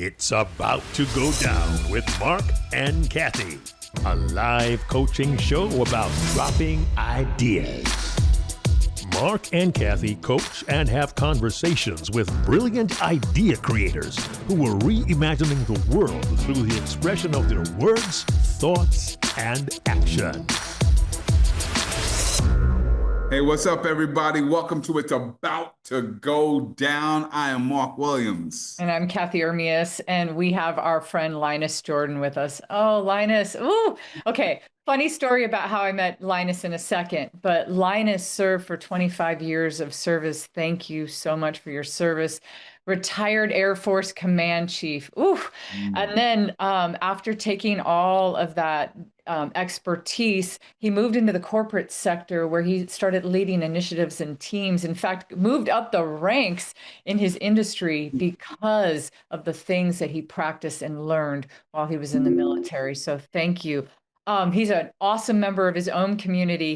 It's about to go down with Marc and Cathey, a live coaching show about dropping ideas. Marc and Cathey coach and have conversations with brilliant idea creators who are reimagining the world through the expression of their words, thoughts, and action. Hey, what's up, everybody? Welcome to It's About to Go Down. I am Marc Williams. And I'm Cathey Armillas, and we have our friend Linus Jordan with us. Oh, Linus. Ooh, okay. Funny story about how I met Linus in a second, but Linus served for 25 years of service. Thank you so much for your service. Retired Air Force Command Chief. Ooh. And then after taking all of that expertise, he moved into the corporate sector where he started leading initiatives and teams. In fact, moved up the ranks in his industry because of the things that he practiced and learned while he was in the military. So thank you. He's an awesome member of his own community.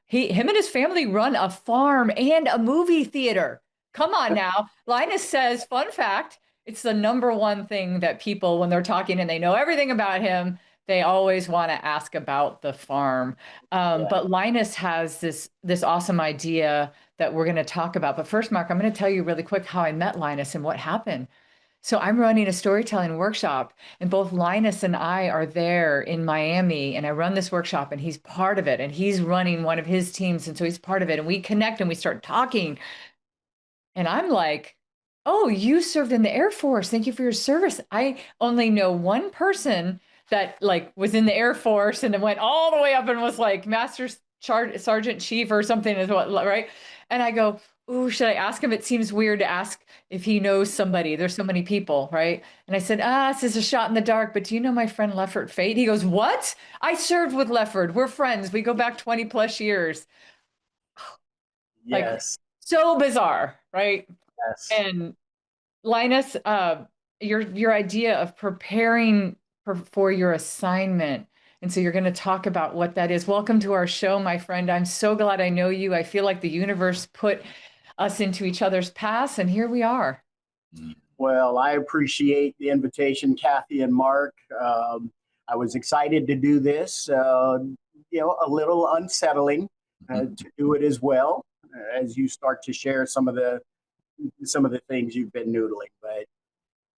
Him and his family run a farm and a movie theater. Come on now. Linus says, fun fact, it's the number one thing that people, when they're talking and they know everything about him, they always want to ask about the farm. But Linus has this awesome idea that we're going to talk about. But first, Marc, I'm going to tell you really quick how I met Linus and what happened. So I'm running a storytelling workshop, and both Linus and I are there in Miami, and I run this workshop, and he's part of it, and he's running one of his teams, and so he's part of it, and we connect, and we start talking. And I'm like, oh, you served in the Air Force. Thank you for your service. I only know one person that was in the Air Force and then went all the way up and was like Master Sergeant Chief or something, is what, right? And I go, ooh, should I ask him? It seems weird to ask if he knows somebody. There's so many people, right? And I said, this is a shot in the dark, but do you know my friend Leffert Fate? He goes, what? I served with Leffert. We're friends. We go back 20 plus years. Yes. So bizarre, right? Yes. And Linus, your idea of preparing for your assignment. And so you're going to talk about what that is. Welcome to our show, my friend. I'm so glad I know you. I feel like the universe put us into each other's paths, and here we are. Well, I appreciate the invitation, Cathey and Marc. I was excited to do this, a little unsettling to do it as well, as you start to share some of the things you've been noodling. But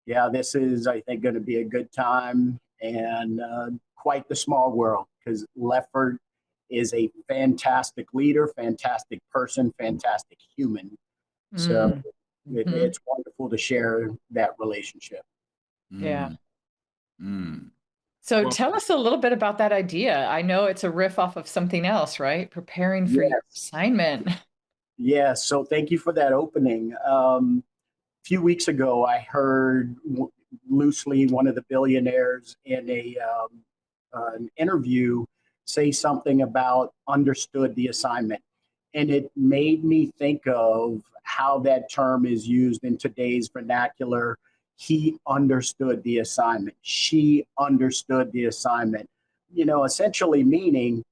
yeah, this is, I think, going to be a good time and quite the small world, because Leffert is a fantastic leader, fantastic person, fantastic human. So it's wonderful to share that relationship. Yeah. So tell us a little bit about that idea. I know it's a riff off of something else, right? Preparing for your assignment. Yeah, so thank you for that opening. A few weeks ago, I heard loosely one of the billionaires in an interview say something about understood the assignment. And it made me think of how that term is used in today's vernacular. He understood the assignment. She understood the assignment. Essentially meaning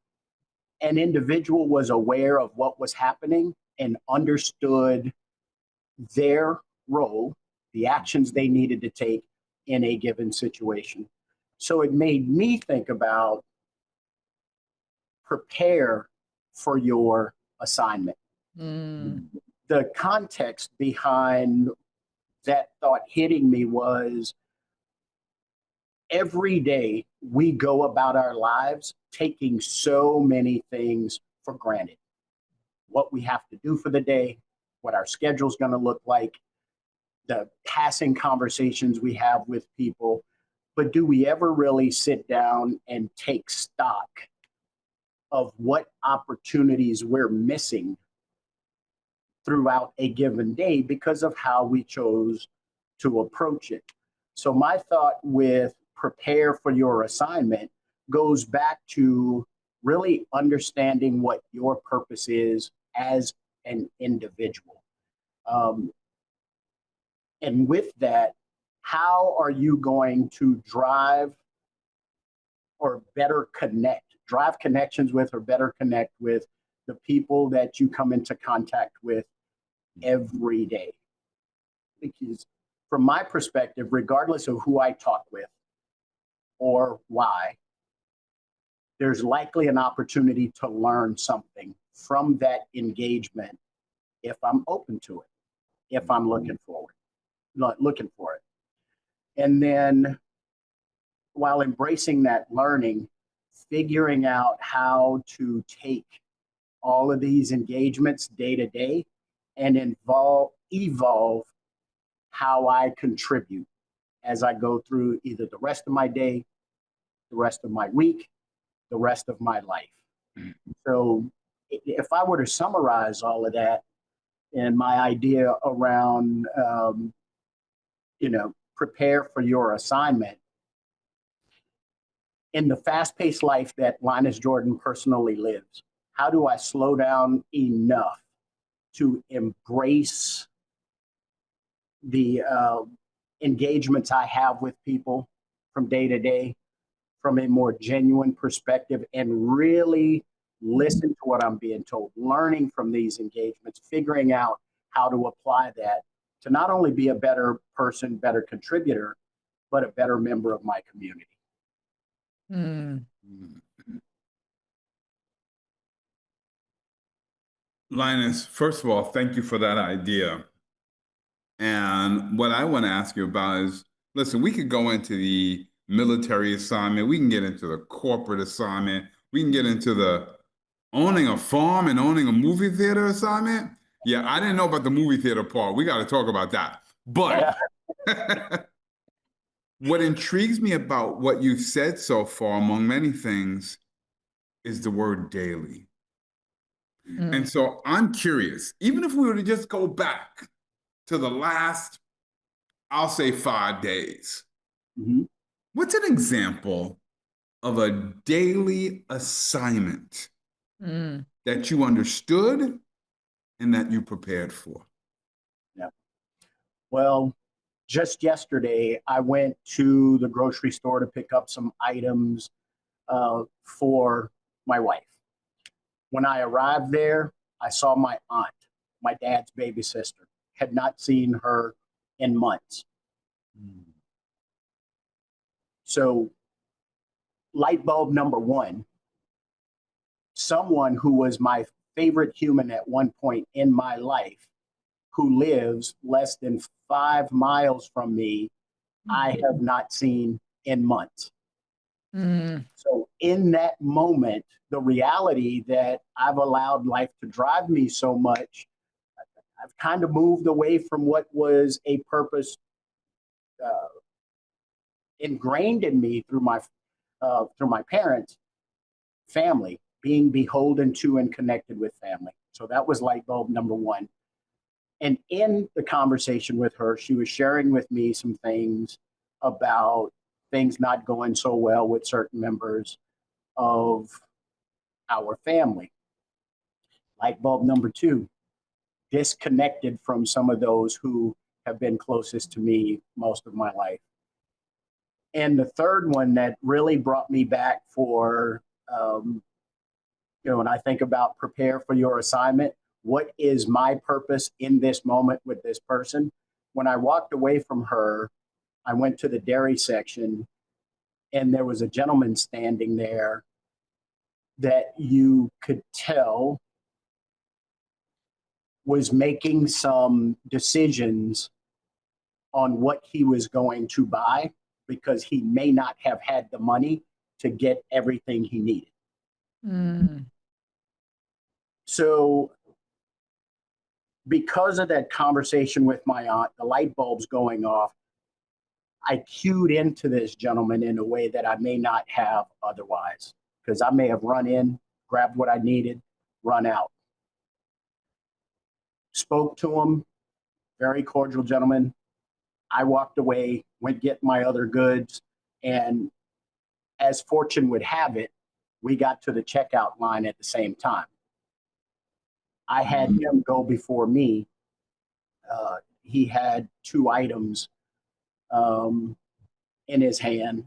an individual was aware of what was happening and understood their role, the actions they needed to take in a given situation. So it made me think about prepare for your assignment. The context behind that thought hitting me was every day we go about our lives taking so many things for granted. What we have to do for the day, what our schedule is going to look like, the passing conversations we have with people. But do we ever really sit down and take stock of what opportunities we're missing throughout a given day because of how we chose to approach it? So my thought with prepare for your assignment goes back to really understanding what your purpose is as an individual. And with that, how are you going to drive connections with, or better connect with the people that you come into contact with every day? Because from my perspective, regardless of who I talk with or why, there's likely an opportunity to learn something from that engagement if I'm open to it, if I'm looking for it. And then while embracing that learning, figuring out how to take all of these engagements day to day and evolve how I contribute as I go through either the rest of my day, the rest of my week, the rest of my life. So if I were to summarize all of that and my idea around, prepare for your assignment, in the fast-paced life that Linus Jordan personally lives, how do I slow down enough to embrace the engagements I have with people from day to day from a more genuine perspective and really listen to what I'm being told, learning from these engagements, figuring out how to apply that to not only be a better person, better contributor, but a better member of my community. Linus, first of all, thank you for that idea. And what I want to ask you about is, listen, we could go into the military assignment, we can get into the corporate assignment, we can get into the owning a farm and owning a movie theater assignment. Yeah, I didn't know about the movie theater part. We got to talk about that. But what intrigues me about what you've said so far, among many things, is the word daily. And so I'm curious, even if we were to just go back to the last, I'll say 5 days, what's an example of a daily assignment that you understood and that you prepared for? Yeah. Well, just yesterday, I went to the grocery store to pick up some items for my wife. When I arrived there, I saw my aunt, my dad's baby sister. Had not seen her in months. So, light bulb number one, someone who was my favorite human at one point in my life, who lives less than 5 miles from me, I have not seen in months. So in that moment, the reality that I've allowed life to drive me so much, I've kind of moved away from what was a purpose ingrained in me through my parents, family, being beholden to and connected with family. So that was light bulb number one. And in the conversation with her, she was sharing with me some things about things not going so well with certain members of our family. Light bulb number two, disconnected from some of those who have been closest to me most of my life. And the third one that really brought me back for, when I think about prepare for your assignment, what is my purpose in this moment with this person? When I walked away from her, I went to the dairy section and there was a gentleman standing there that you could tell was making some decisions on what he was going to buy because he may not have had the money to get everything he needed. So because of that conversation with my aunt, the light bulbs going off, I cued into this gentleman in a way that I may not have otherwise, because I may have run in, grabbed what I needed, run out. Spoke to him, very cordial gentleman. I walked away, went get my other goods, and as fortune would have it, we got to the checkout line at the same time. I had him go before me. He had 2 items in his hand.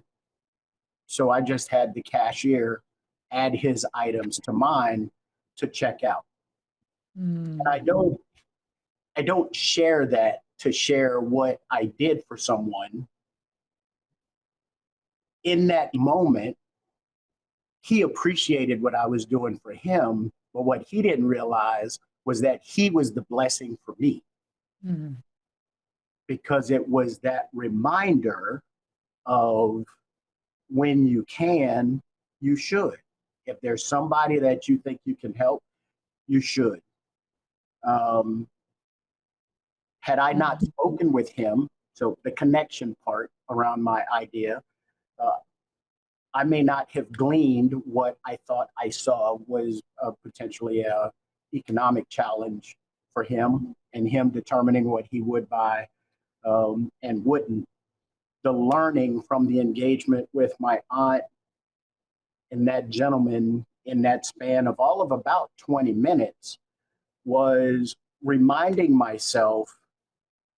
So I just had the cashier add his items to mine to check out. And I don't share that to share what I did for someone, in that moment, he appreciated what I was doing for him, but what he didn't realize was that he was the blessing for me. Mm. Because it was that reminder of, when you can, you should. If there's somebody that you think you can help, you should. Had I not spoken with him, so the connection part around my idea, I may not have gleaned what I thought I saw was potentially a economic challenge for him, and him determining what he would buy and wouldn't. The learning from the engagement with my aunt and that gentleman in that span of all of about 20 minutes was reminding myself,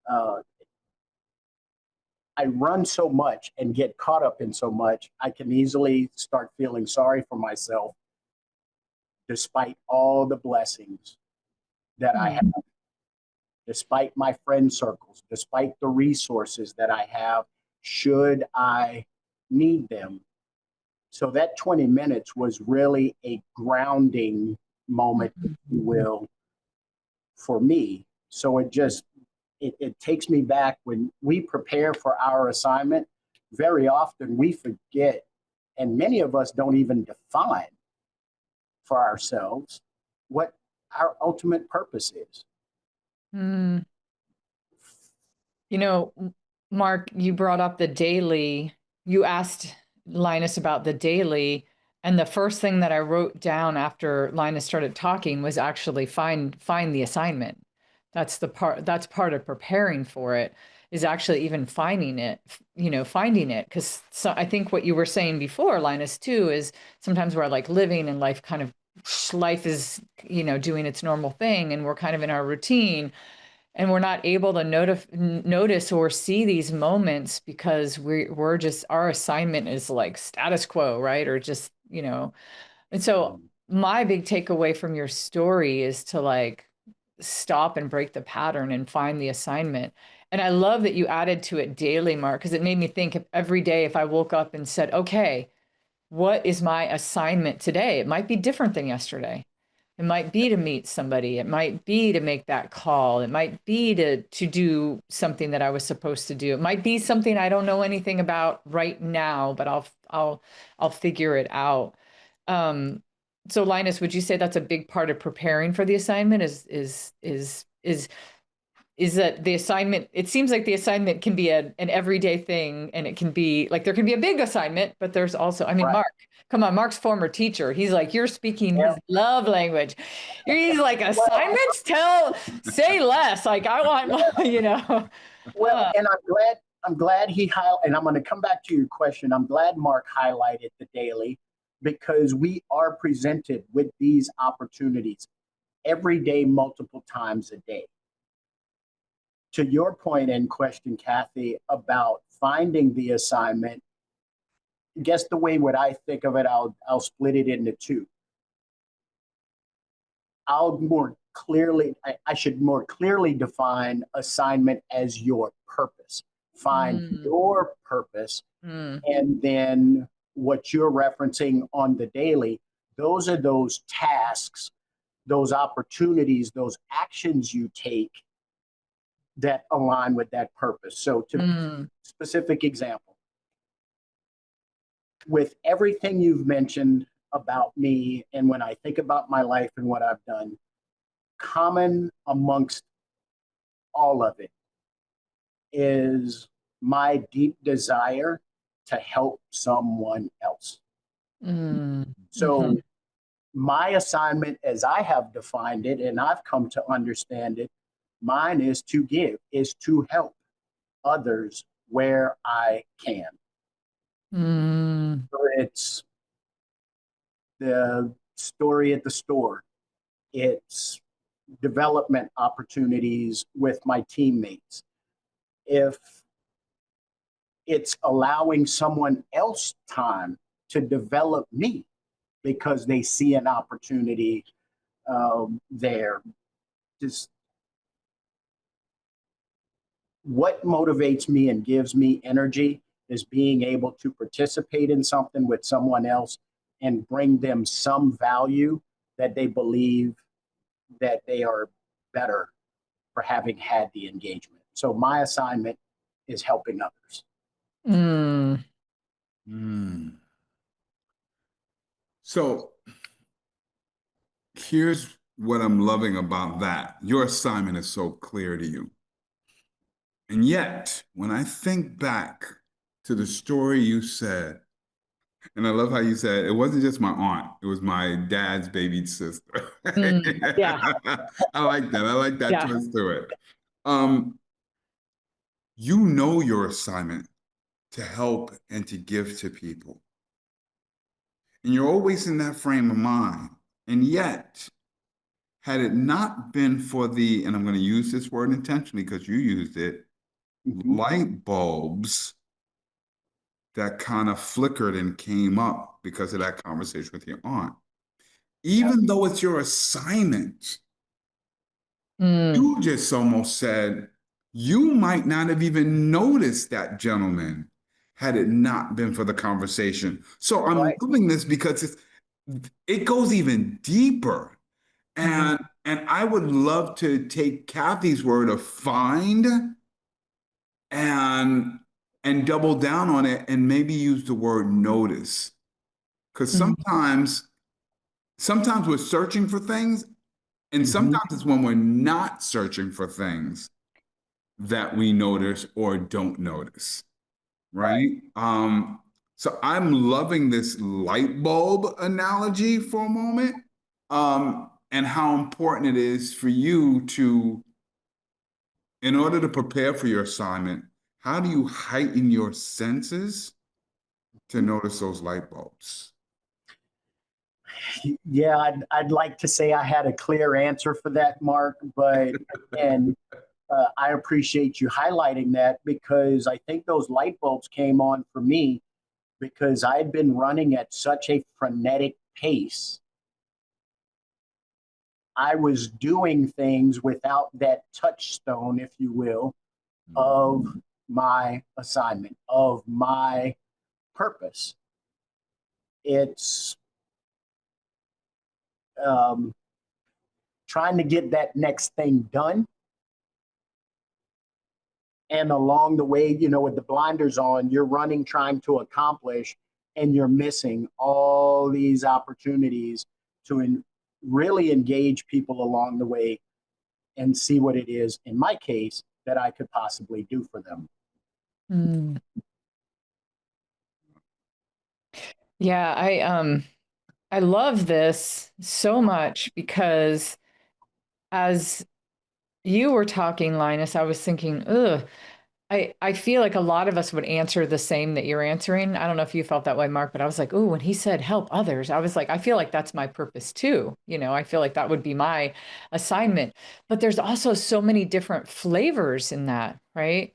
I run so much and get caught up in so much, I can easily start feeling sorry for myself, despite all the blessings that I have, despite my friend circles, despite the resources that I have, should I need them. So that 20 minutes was really a grounding moment, if you will, for me. So it takes me back. When we prepare for our assignment, very often we forget, and many of us don't even define for ourselves what our ultimate purpose is. Mm. You know, Mark, you brought up the daily. You asked Linus about the daily, and the first thing that I wrote down after Linus started talking was actually find the assignment. That's part of preparing for it, is actually even finding it, finding it. Because I think what you were saying before, Linus, too, is sometimes we're like living and life is, doing its normal thing, and we're kind of in our routine. And we're not able to notice or see these moments because we're just, our assignment is like status quo, right? Or just, and so my big takeaway from your story is to like stop and break the pattern and find the assignment. And I love that you added to it daily, Mark, because it made me think of every day if I woke up and said, okay, what is my assignment today? It might be different than yesterday. It might be to meet somebody. It might be to make that call. It might be to do something that I was supposed to do. It might be something I don't know anything about right now, but I'll figure it out. So Linus, would you say that's a big part of preparing for the assignment? Is that the assignment? It seems like the assignment can be an everyday thing, and it can be like, there can be a big assignment, but there's also, I mean, right. Mark, come on, Mark's former teacher. He's like, you're speaking his love language. He's like, assignments, say less. Like, I want more, Well, and I'm glad and I'm going to come back to your question. I'm glad Mark highlighted the daily, because we are presented with these opportunities every day, multiple times a day. To your point and question, Cathey, about finding the assignment, guess the way what I think of it, I'll split it into two. I should more clearly define assignment as your purpose. Find your purpose, and then what you're referencing on the daily, those are those tasks, those opportunities, those actions you take that align with that purpose. So to specific example, with everything you've mentioned about me, and when I think about my life and what I've done, common amongst all of it is my deep desire to help someone else. So my assignment, as I have defined it, and I've come to understand it, mine is to give, is to help others where I can. So it's the story at the store. It's development opportunities with my teammates. If it's allowing someone else time to develop me because they see an opportunity there. Just what motivates me and gives me energy is being able to participate in something with someone else and bring them some value that they believe that they are better for having had the engagement. So my assignment is helping others. Mm. Mm. So here's what I'm loving about that. Your assignment is so clear to you. And yet, when I think back to the story you said, and I love how you said it wasn't just my aunt, it was my dad's baby sister. Yeah. I like that. I like that Yeah. twist to it. You know your assignment to help and to give to people. And you're always in that frame of mind. And yet, had it not been for the, and I'm going to use this word intentionally because you used it, light bulbs that kind of flickered and came up because of that conversation with your aunt. Even though it's your assignment, you just almost said you might not have even noticed that gentleman had it not been for the conversation. So I'm loving this because it goes even deeper. And I would love to take Cathey's word of find and double down on it and maybe use the word notice. Because sometimes we're searching for things, and sometimes it's when we're not searching for things that we notice or don't notice, right? So I'm loving this light bulb analogy for a moment, and how important it is for you to, in order to prepare for your assignment, how do you heighten your senses to notice those light bulbs? Yeah, I'd like to say I had a clear answer for that, Mark, but and I appreciate you highlighting that because I think those light bulbs came on for me because I'd been running at such a frenetic pace. I was doing things without that touchstone, if you will, of my assignment, of my purpose. It's trying to get that next thing done. And along the way, with the blinders on, you're running, trying to accomplish, and you're missing all these opportunities to really engage people along the way and see what it is, in my case, that I could possibly do for them. Yeah, I love this so much because as you were talking, Linus, I was thinking, I feel like a lot of us would answer the same that you're answering. I don't know if you felt that way, Mark, but I was like, oh, when he said help others, I was like, I feel like that's my purpose too. I feel like that would be my assignment. But there's also so many different flavors in that, right?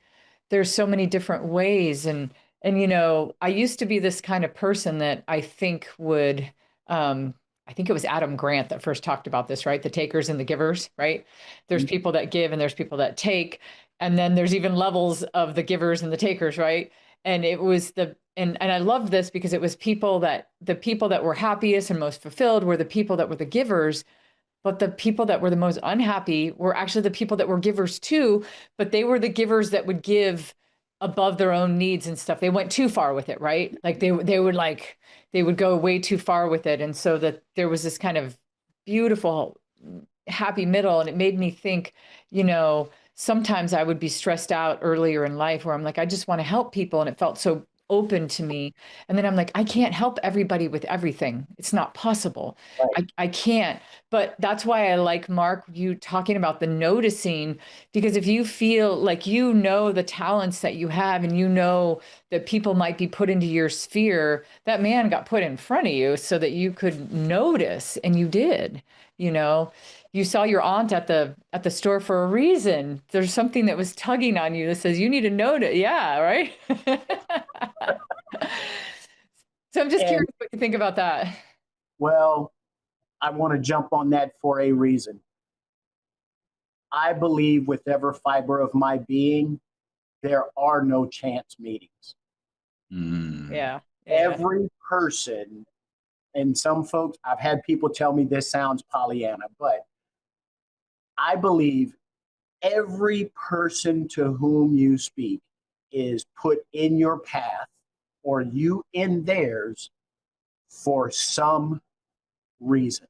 There's so many different ways. And I used to be this kind of person that I think would, I think it was Adam Grant that first talked about this, right? The takers and the givers, right? There's people that give and there's people that take. And then there's even levels of the givers and the takers, right? And it was and I loved this because it was the people that were happiest and most fulfilled were the people that were the givers, but the people that were the most unhappy were actually the people that were givers too, but they were the givers that would give above their own needs and stuff. They went too far with it, right? Like they would go way too far with it. And so that there was this kind of beautiful, happy middle. And it made me think, sometimes I would be stressed out earlier in life where I'm like, I just want to help people. And it felt so open to me. And then I'm like, I can't help everybody with everything. It's not possible. Right. I can't. But that's why I like, Mark, you talking about the noticing, because if you feel like the talents that you have and that people might be put into your sphere, that man got put in front of you so that you could notice, and you did. You saw your aunt at the store for a reason. There's something that was tugging on you that says you need to notice. Yeah, right. So I'm just curious what you think about that. Well, I want to jump on that for a reason. I believe with every fiber of my being there are no chance meetings. Yeah. Every person, and some folks, I've had people tell me this sounds Pollyanna, but I believe every person to whom you speak is put in your path or you in theirs for some reason.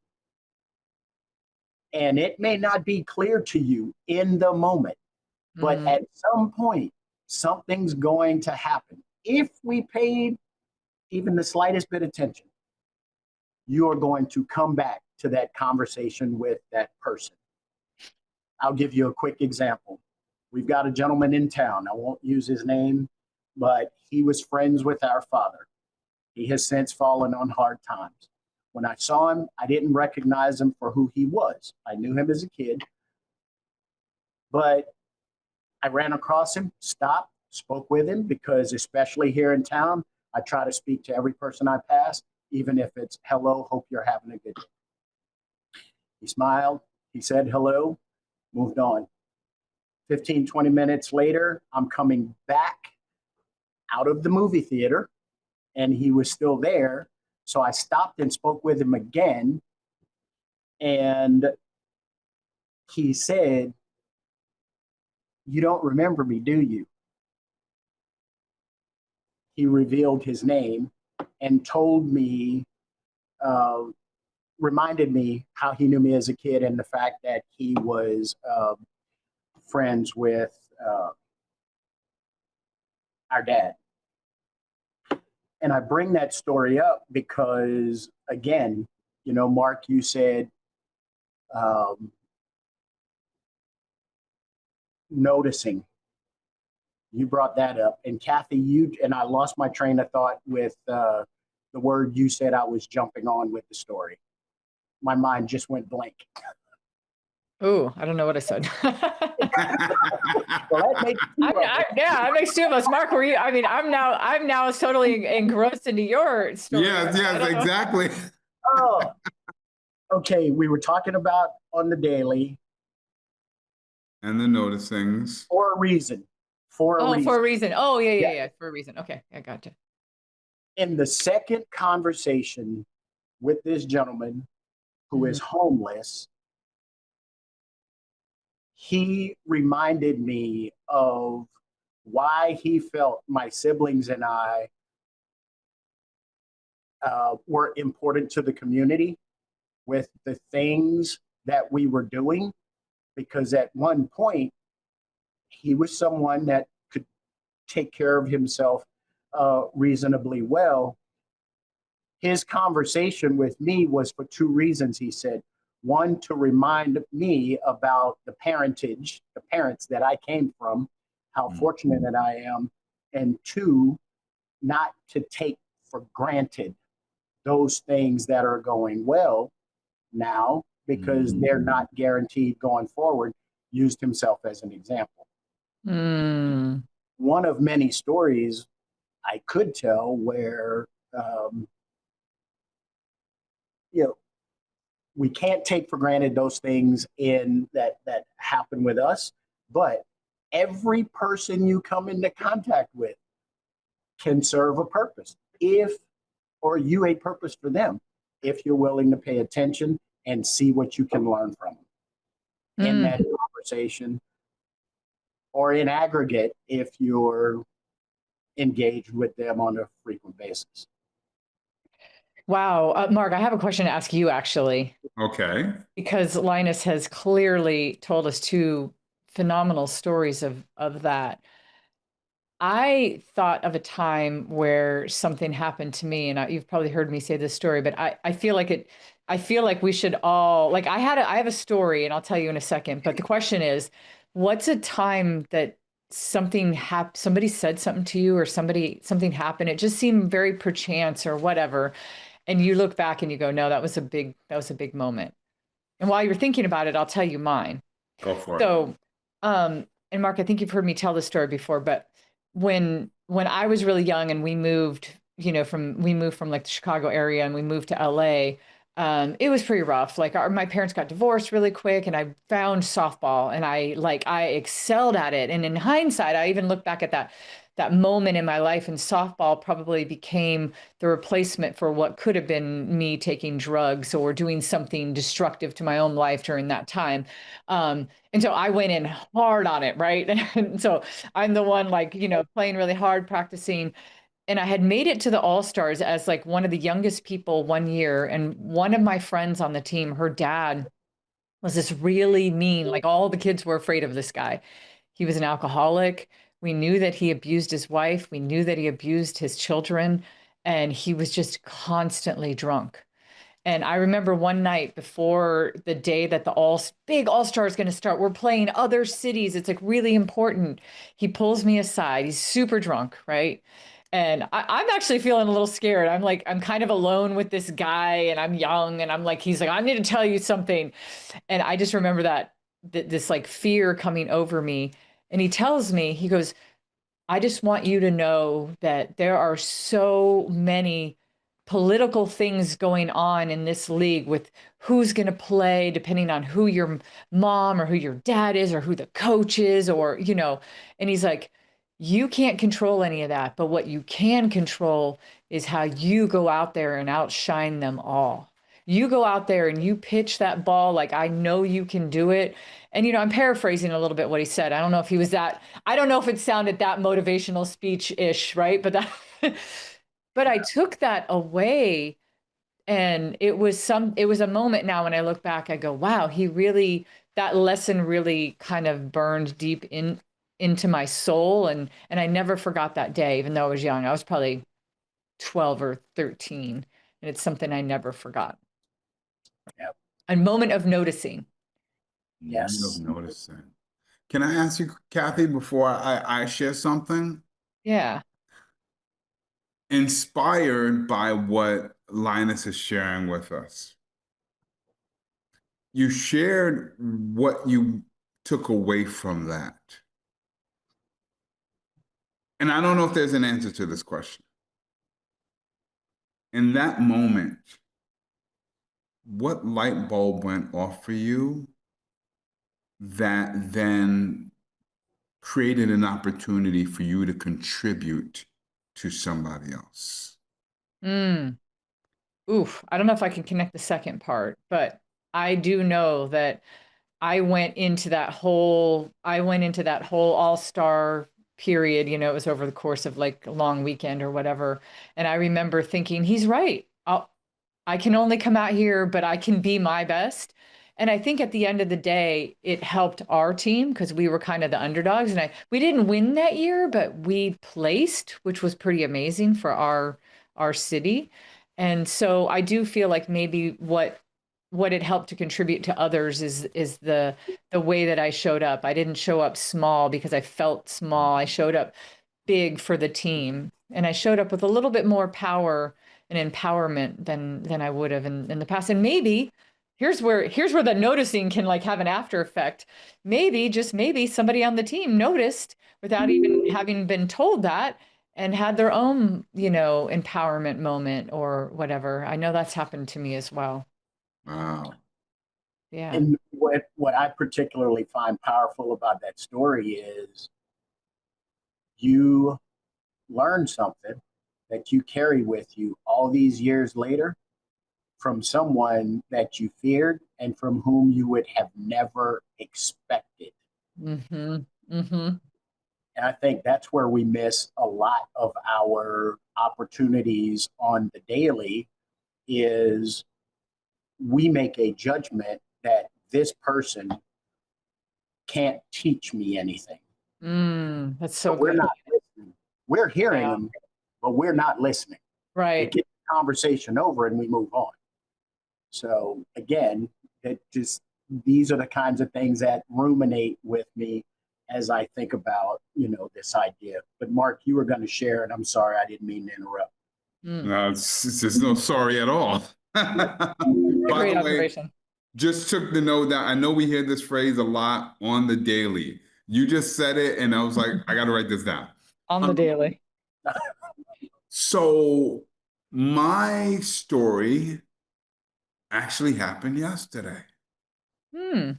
And it may not be clear to you in the moment, but at some point, something's going to happen. If we paid even the slightest bit of attention, you are going to come back to that conversation with that person. I'll give you a quick example. We've got a gentleman in town. I won't use his name, but he was friends with our father. He has since fallen on hard times. When I saw him, I didn't recognize him for who he was. I knew him as a kid, but I ran across him, stopped, spoke with him, because especially here in town, I try to speak to every person I pass, even if it's hello, hope you're having a good day. He smiled, he said hello, moved on. 15, 20 minutes later, I'm coming back out of the movie theater and he was still there. So I stopped and spoke with him again. And he said, "You don't remember me, do you?" He revealed his name and told me, reminded me how he knew me as a kid and the fact that he was friends with our dad. And I bring that story up because, again, you know, Mark, you said noticing. You brought that up. And Cathey, you and I lost my train of thought with the word you said I was jumping on with the story. My mind just went blank. Oh, I don't know what I said. Well, that makes that makes two of us. Mark, were you? I mean, I'm now totally engrossed into your story. Yes, exactly. Oh, okay. We were talking about on the daily. And the noticings. For a reason. For a reason. Oh, yeah. For a reason. Okay, I gotcha. In the second conversation with this gentleman who is homeless, he reminded me of why he felt my siblings and I were important to the community with the things that we were doing. Because at one point, he was someone that could take care of himself reasonably well. His conversation with me was for two reasons, he said. One, to remind me about the parentage, the parents that I came from, how fortunate that I am. And two, not to take for granted those things that are going well now, because they're not guaranteed going forward. Used himself as an example. One of many stories I could tell where, you know, we can't take for granted those things in that happen with us, but every person you come into contact with can serve a purpose or you a purpose for them, if you're willing to pay attention and see what you can learn from them in that conversation, or in aggregate if you're engaged with them on a frequent basis. Wow. Mark, I have a question to ask you, actually. Okay. Because Linus has clearly told us two phenomenal stories of that. I thought of a time where something happened to me, and you've probably heard me say this story, but I feel like we should all, like, I have a story, and I'll tell you in a second, but the question is, what's a time that somebody said something to you, or something happened, it just seemed very perchance or whatever, and you look back and you go, no, that was a big moment. And while you're thinking about it, I'll tell you mine. Go for it. So, and Mark, I think you've heard me tell this story before, but when I was really young and we moved from like the Chicago area and we moved to LA, it was pretty rough. Like my parents got divorced really quick, and I found softball, and I excelled at it. And in hindsight, I even look back at that moment in my life, and softball probably became the replacement for what could have been me taking drugs or doing something destructive to my own life during that time. And so I went in hard on it, right? And so I'm the one like, playing really hard, practicing. And I had made it to the All-Stars as like one of the youngest people one year. And one of my friends on the team, her dad was this really mean, like all the kids were afraid of this guy. He was an alcoholic. We knew that he abused his wife. We knew that he abused his children. And he was just constantly drunk. And I remember one night before the day that the big All-Star is going to start, we're playing other cities. It's like really important. He pulls me aside. He's super drunk, right? And I'm actually feeling a little scared. I'm kind of alone with this guy, and I'm young, and I'm like, he's like, I need to tell you something. And I just remember this like fear coming over me. And he tells me, he goes, I just want you to know that there are so many political things going on in this league with who's going to play, depending on who your mom or who your dad is or who the coach is, or, and he's like, you can't control any of that. But what you can control is how you go out there and outshine them all. You go out there and you pitch that ball like I know you can do it. And, I'm paraphrasing a little bit what he said. I don't know if he was I don't know if it sounded that motivational speech-ish, right? But but I took that away, and it was a moment now when I look back, I go, wow, that lesson really kind of burned deep into my soul. And I never forgot that day, even though I was young. I was probably 12 or 13, and it's something I never forgot. Yeah. A moment of noticing. Yes. Moment of noticing. Can I ask you, Cathey, before I share something? Yeah. Inspired by what Linus is sharing with us. You shared what you took away from that. And I don't know if there's an answer to this question. In that moment, what light bulb went off for you that then created an opportunity for you to contribute to somebody else? Oof. I don't know if I can connect the second part, but I do know that I went into that whole all-star period, it was over the course of like a long weekend or whatever. And I remember thinking, he's right. I can only come out here, but I can be my best. And I think at the end of the day, it helped our team because we were kind of the underdogs. And we didn't win that year, but we placed, which was pretty amazing for our city. And so I do feel like maybe what it helped to contribute to others is the way that I showed up. I didn't show up small because I felt small. I showed up big for the team, and I showed up with a little bit more power and empowerment than I would have in the past. And maybe here's where the noticing can like have an after effect. Maybe, just maybe, somebody on the team noticed without even having been told that, and had their own, empowerment moment or whatever. I know that's happened to me as well. Wow. Yeah. And what I particularly find powerful about that story is you learn something that you carry with you all these years later from someone that you feared and from whom you would have never expected. Mm-hmm. Mm-hmm. And I think that's where we miss a lot of our opportunities on the daily is we make a judgment that this person can't teach me anything. That's so But we're good. not listening. We're hearing them, but we're not listening. Right. We get the conversation over and we move on. So again, these are the kinds of things that ruminate with me as I think about, this idea. But Marc, you were going to share, and I'm sorry, I didn't mean to interrupt. No, it's no sorry at all. By Great the way, observation. just took the note that I know we hear this phrase a lot on the daily. You just said it, and I was like, I got to write this down. On the daily. So my story actually happened yesterday. Hmm.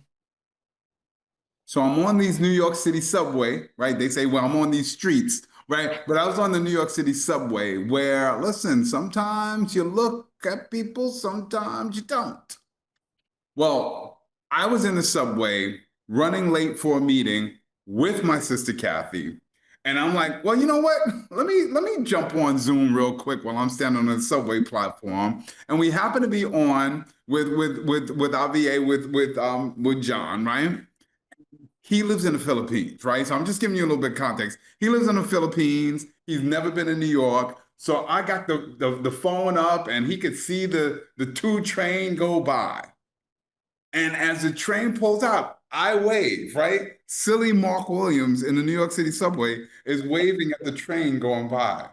So I'm on these New York City subway, right? They say, well, I'm on these streets, right? But I was on the New York City subway where, listen, sometimes you look at people, sometimes you don't. Well, I was in the subway running late for a meeting with my sister Cathey. And I'm like, well, you know what? Let me jump on Zoom real quick while I'm standing on the subway platform. And we happen to be on with our VA with John, right? He lives in the Philippines, right? So I'm just giving you a little bit of context. He lives in the Philippines. He's never been in New York. So I got the phone up and he could see the two train go by. And as the train pulls out, I wave, right? Silly Marc Williams in the New York City subway is waving at the train going by.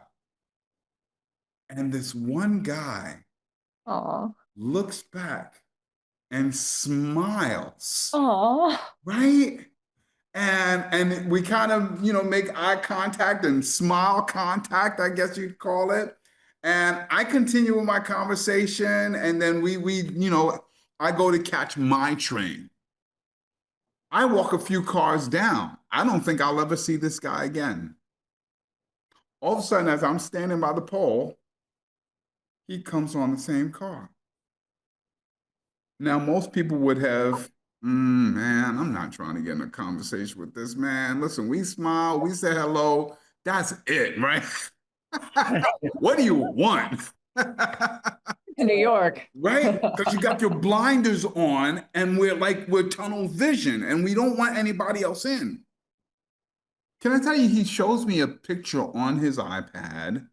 And this one guy Aw. looks back and smiles, Aw. right? And we kind of, make eye contact and smile contact, I guess you'd call it. And I continue with my conversation, and then I go to catch my train. I walk a few cars down. I don't think I'll ever see this guy again. All of a sudden, as I'm standing by the pole, he comes on the same car. Now, most people would have, man, I'm not trying to get in a conversation with this man. Listen, we smile, we say hello. That's it, right? What do you want? New York. Right? Because you got your blinders on and we're tunnel vision and we don't want anybody else in. Can I tell you, he shows me a picture on his iPad.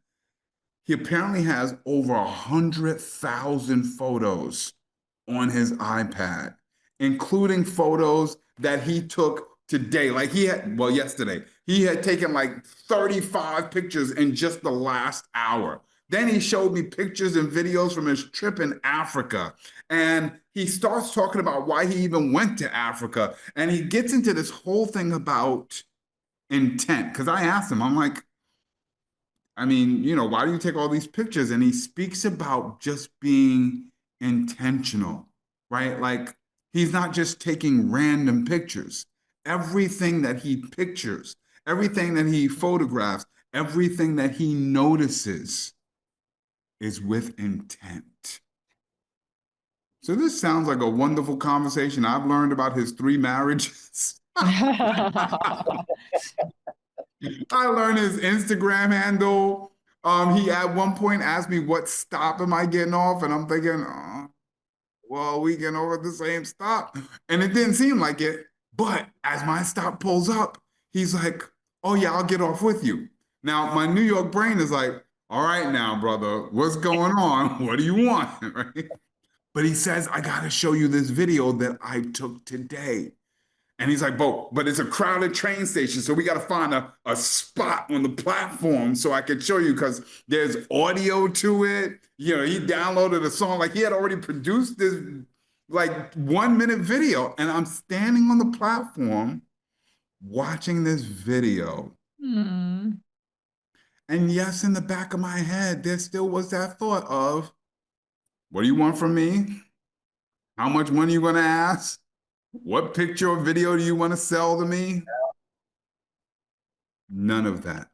He apparently has over 100,000 photos on his iPad, including photos that he took today. Yesterday, he had taken like 35 pictures in just the last hour. Then he showed me pictures and videos from his trip in Africa. And he starts talking about why he even went to Africa. And he gets into this whole thing about intent. Because I asked him, I'm like, I mean, why do you take all these pictures? And he speaks about just being intentional, right? Like he's not just taking random pictures. Everything that he pictures, everything that he photographs, everything that he notices is with intent. So this sounds like a wonderful conversation. I've learned about his 3 marriages. I learned his Instagram handle. He at one point asked me, what stop am I getting off? And I'm thinking, well, we getting over at the same stop. And it didn't seem like it. But as my stop pulls up, he's like, oh yeah, I'll get off with you. Now, my New York brain is like, all right now, brother, what's going on? What do you want? Right? But he says, I got to show you this video that I took today. And he's like, but it's a crowded train station, so we got to find a spot on the platform so I can show you because there's audio to it. He downloaded a song, like he had already produced this like 1-minute video. And I'm standing on the platform watching this video. Hmm. And yes, in the back of my head, there still was that thought of, what do you want from me? How much money are you going to ask? What picture or video do you want to sell to me? None of that.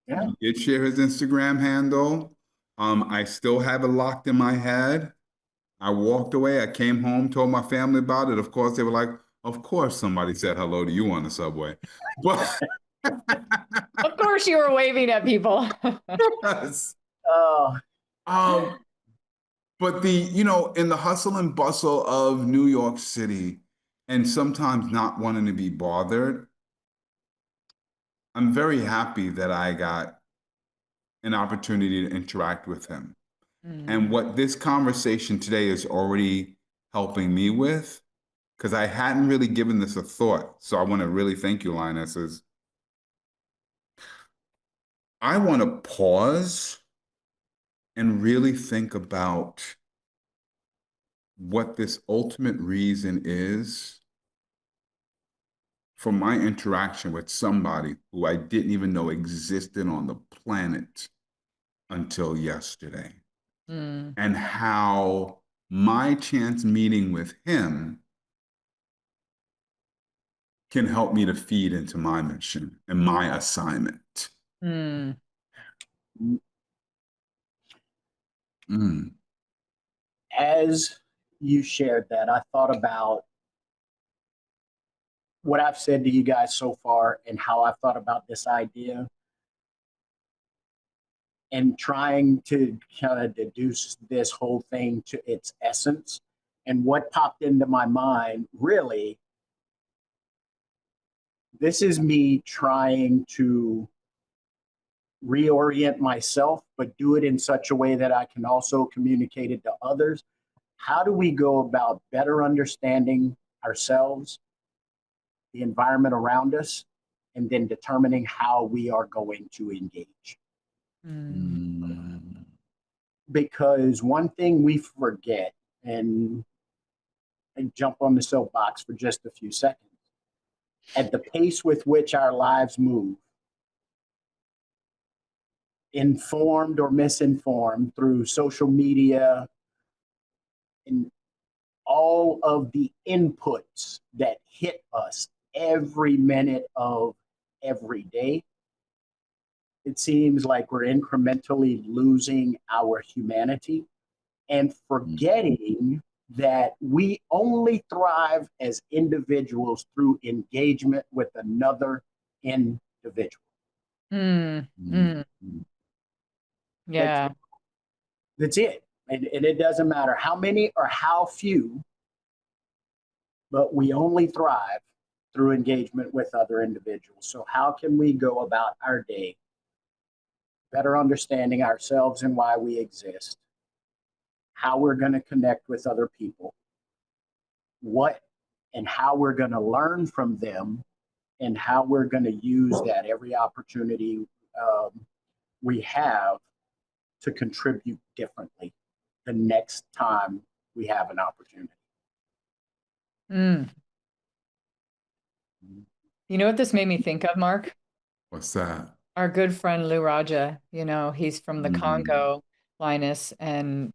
Yeah. He did share his Instagram handle. I still have it locked in my head. I walked away. I came home, told my family about it. Of course, they were like, of course somebody said hello to you on the subway. But Of course you were waving at people. yes. Oh, But in the hustle and bustle of New York City and sometimes not wanting to be bothered, I'm very happy that I got an opportunity to interact with him. And what this conversation today is already helping me with, because I hadn't really given this a thought. So I want to really thank you, Linus, is I want to pause and really think about what this ultimate reason is for my interaction with somebody who I didn't even know existed on the planet until yesterday. And how my chance meeting with him can help me to feed into my mission and my assignment. Mm. Mm. As you shared that, I thought about what I've said to you guys so far and how I've thought about this idea and trying to kind of deduce this whole thing to its essence. And what popped into my mind, really, this is me trying to reorient myself, but do it in such a way that I can also communicate it to others. How do we go about better understanding ourselves, the environment around us, and then determining how we are going to engage? Mm. Because one thing we forget, and I jump on the soapbox for just a few seconds, at the pace with which our lives move, informed or misinformed through social media and all of the inputs that hit us every minute of every day, it seems like we're incrementally losing our humanity and forgetting that we only thrive as individuals through engagement with another individual. Mm. Mm. Yeah. That's it. And it doesn't matter how many or how few, but we only thrive through engagement with other individuals. So, how can we go about our day better understanding ourselves and why we exist, how we're going to connect with other people, what and how we're going to learn from them, and how we're going to use that every opportunity we have to contribute differently the next time we have an opportunity. Mm. You know what this made me think of, Mark? What's that? Our good friend Lou Raja, he's from the Congo, Linus, and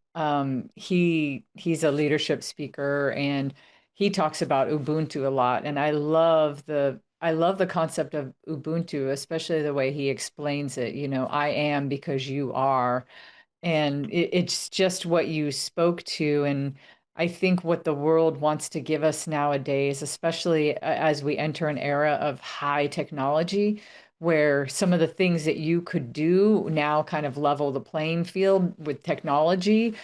he's a leadership speaker, and he talks about Ubuntu a lot. And I love the concept of Ubuntu, especially the way he explains it. I am because you are. And it's just what you spoke to. And I think what the world wants to give us nowadays, especially as we enter an era of high technology, where some of the things that you could do now kind of level the playing field with technology.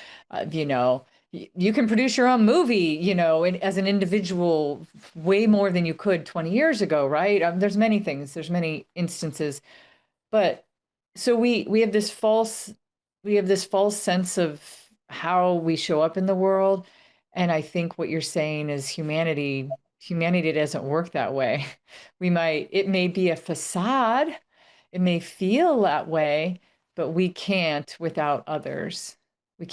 You can produce your own movie, as an individual, way more than you could 20 years ago, right? There's many things, there's many instances, but so we have this false sense of how we show up in the world. And I think what you're saying is humanity doesn't work that way. It may be a facade, it may feel that way, but we can't without others. We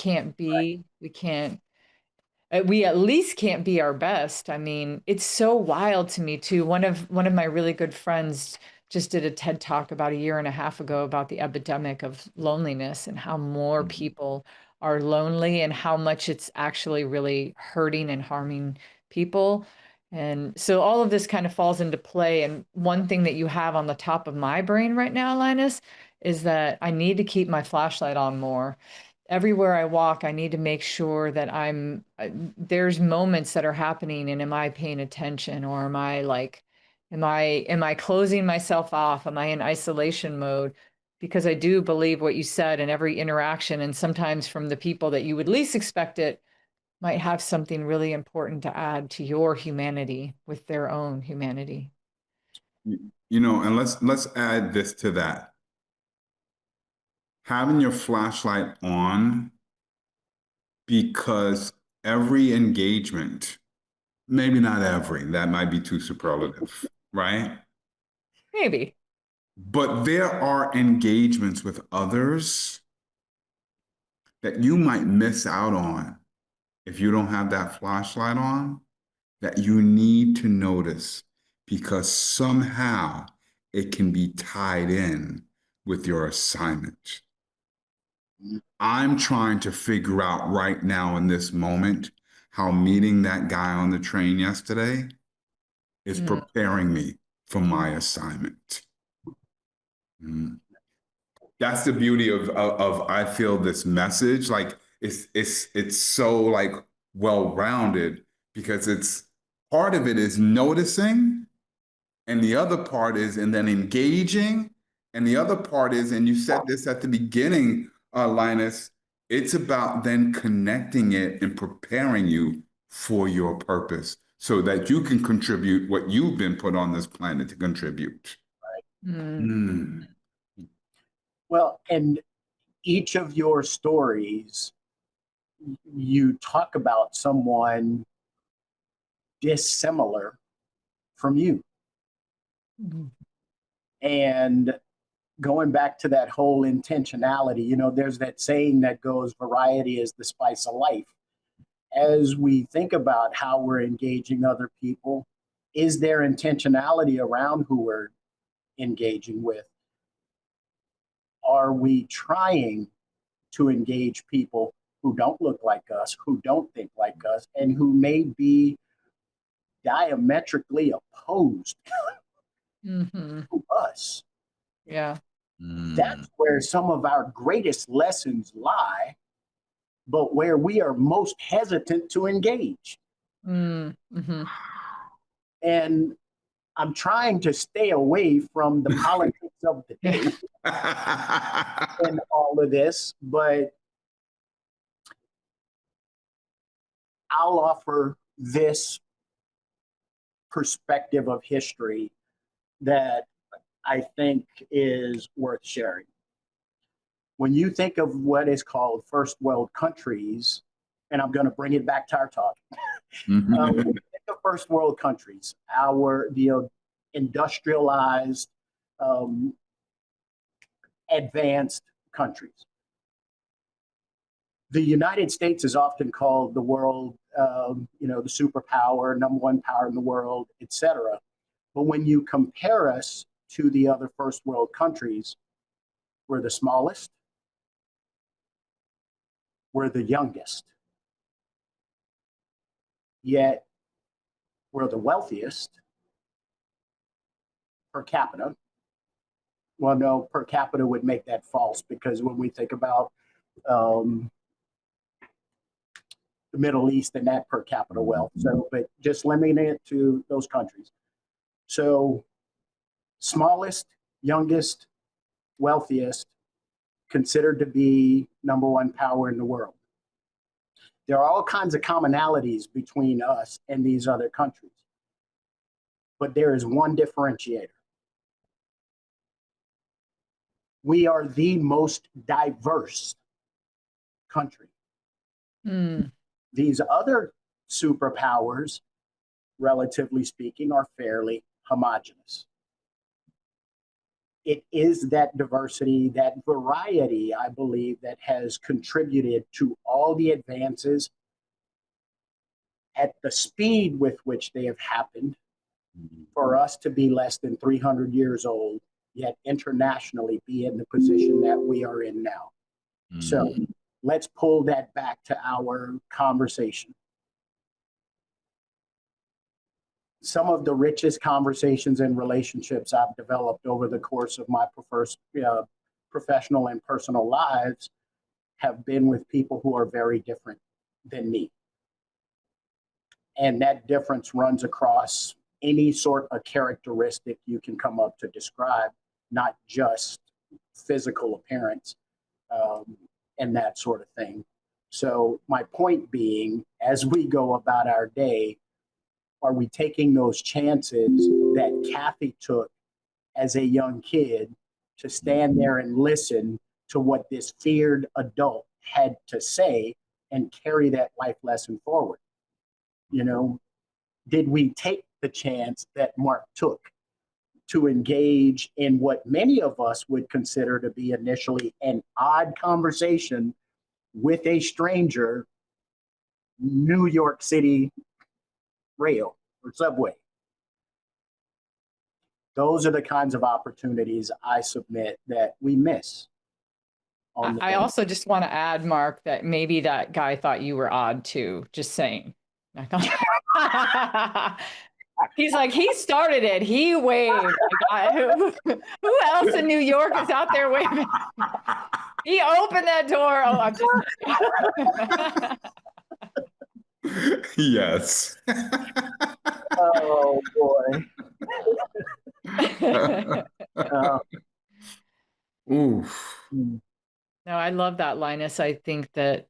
at least can't be our best. I mean, it's so wild to me too. One of my really good friends just did a TED talk about a year and a half ago about the epidemic of loneliness and how more people are lonely and how much it's actually really hurting and harming people. And so all of this kind of falls into play. And one thing that you have on the top of my brain right now, Linus, is that I need to keep my flashlight on more. Everywhere I walk, I need to make sure that there's moments that are happening, and am I paying attention, or am I closing myself off? Am I in isolation mode? Because I do believe what you said, and every interaction, and sometimes from the people that you would least expect it, might have something really important to add to your humanity with their own humanity. And let's add this to that. Having your flashlight on, because every engagement, maybe not every, that might be too superlative, right? Maybe. But there are engagements with others that you might miss out on if you don't have that flashlight on, that you need to notice, because somehow it can be tied in with your assignment. I'm trying to figure out right now in this moment how meeting that guy on the train yesterday is preparing me for my assignment. Mm. That's the beauty of I feel this message. Like it's so like well-rounded because it's part of it is noticing, and the other part is and then engaging, and the other part is, and you said this at the beginning, Linus, it's about then connecting it and preparing you for your purpose so that you can contribute what you've been put on this planet to contribute. Mm. Well, and each of your stories, you talk about someone dissimilar from you. And going back to that whole intentionality, you know, there's that saying that goes, variety is the spice of life. As we think about how we're engaging other people, is there intentionality around who we're engaging with? Are we trying to engage people who don't look like us, who don't think like us, and who may be diametrically opposed to us? Yeah. That's where some of our greatest lessons lie, but where we are most hesitant to engage. And I'm trying to stay away from the politics of the day and all of this, but I'll offer this perspective of history that I think is worth sharing. When you think of what is called first world countries, and I'm going to bring it back to our talk. When you think of first world countries, the industrialized, advanced countries. The United States is often called the world, the superpower, number one power in the world, etc. But when you compare us to the other first world countries, we're the smallest, we're the youngest, yet we're the wealthiest per capita. Well, no, per capita would make that false because when we think about the Middle East and that per capita wealth, but just limiting it to those countries. So smallest, youngest, wealthiest, considered to be number one power in the world. There are all kinds of commonalities between us and these other countries. But there is one differentiator. We are the most diverse country. These other superpowers, relatively speaking, are fairly homogenous. It is that diversity, that variety, I believe, that has contributed to all the advances at the speed with which they have happened for us to be less than 300 years old, yet internationally be in the position that we are in now. So let's pull that back to our conversation. Some of the richest conversations and relationships I've developed over the course of my professional and personal lives have been with people who are very different than me. And that difference runs across any sort of characteristic you can come up to describe, not just physical appearance and that sort of thing. So my point being, as we go about our day, are we taking those chances that Cathey took as a young kid to stand there and listen to what this feared adult had to say and carry that life lesson forward? You know, did we take the chance that Marc took to engage in what many of us would consider to be initially an odd conversation with a stranger, New York City rail or subway? Those are the kinds of opportunities I submit that we miss. on the I also just want to add, Mark, that maybe that guy thought you were odd too. Just saying. He's like, he started it. He waved. Like, who else in New York is out there waving? He opened that door. Oh, I'm just Yes. Oh boy. Oof. No, I love that, Linus. I think that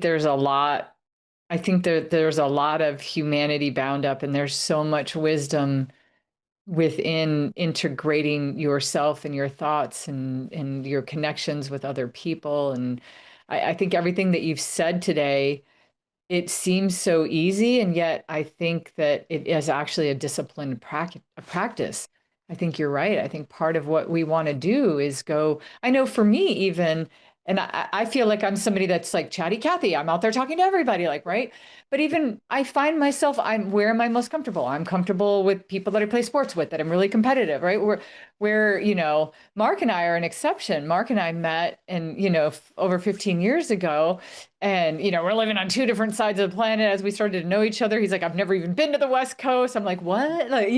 there's a lot. I think that there's a lot of humanity bound up, and there's so much wisdom within integrating yourself and your thoughts and your connections with other people. And I think everything that you've said today, it seems so easy, and yet I think that it is actually a disciplined practice. I think you're right. I think part of what we want to do is go, I know for me even, and I feel like I'm somebody that's like chatty Cathy. I'm out there talking to everybody, like, right? But even I find myself, where am I most comfortable? I'm comfortable with people that I play sports with, that I'm really competitive, right? Where, Marc and I are an exception. Marc and I met and, over 15 years ago, and, we're living on two different sides of the planet as we started to know each other. He's like, I've never even been to the West Coast. I'm like, what? Like,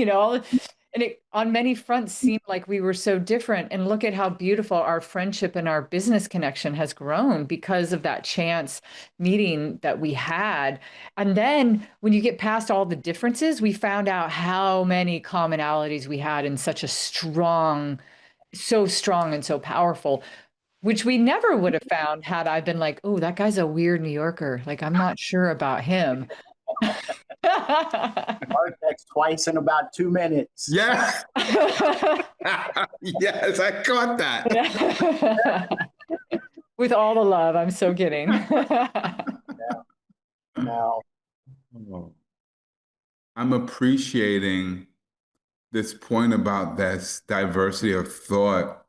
and it on many fronts seemed like we were so different. And look at how beautiful our friendship and our business connection has grown because of that chance meeting that we had. And then when you get past all the differences, we found out how many commonalities we had in such a so strong and so powerful, which we never would have found had I been like, oh, that guy's a weird New Yorker. Like, I'm not sure about him. Mark, that's twice in about 2 minutes. Yeah. Yes, I caught that. With all the love, I'm so kidding. No. I'm appreciating this point about this diversity of thought.